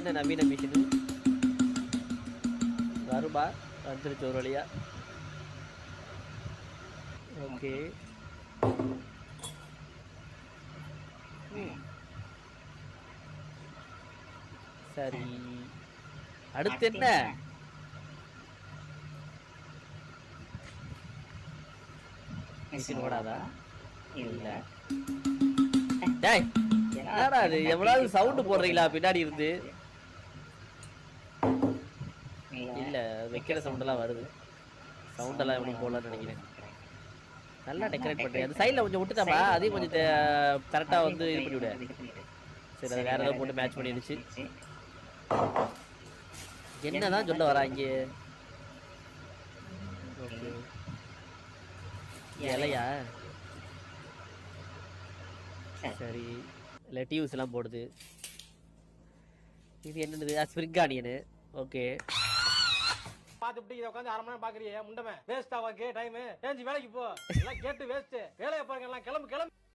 என்ன நவீன மிஷினு வருமா வந்துருச்சு ஒரு வழியா. ஓகே சரி அடுத்து என்ன மிஷின் ஓடாதா இல்ல டேய் என்னடா அது எவ்வளவு சவுண்ட் போடுறீங்களா பின்னாடி இருந்து இல்ல வைக்கிற சவுண்ட் எல்லாம் வருது சவுண்ட் எல்லாம் எப்படி போடலாம்னு நினைக்கிறேன் நல்லா டெக்கரேட் பண்றேன் அந்த சைடுல கொஞ்சம் விட்டுட்டாமா அதையும் கொஞ்சம் கரெக்டா வந்து இது பண்ணி விடு சரி அதை வேற ஏதாவது போட்டு மேட்ச் பண்ணிடுச்சு என்னதான் சொல்ல வரா இங்கே ஓகே இலையா சரி லெட்டிவ்ஸ் எல்லாம் போடுது இது என்னது ஸ்ப்ரிங் ஆனியனு ஓகே பாத்துட்டு இத உட்கார்ந்து 1/2 மணி நேரம் பாக்குறியே முண்டமே வேஸ்ட் ஆவாக்கு டைம் ஏஞ்சி வேலைக்கு போ எல்லாம் கேட்டு வேஸ்ட் வேலைய பாருங்க எல்லாம் கிளம்பு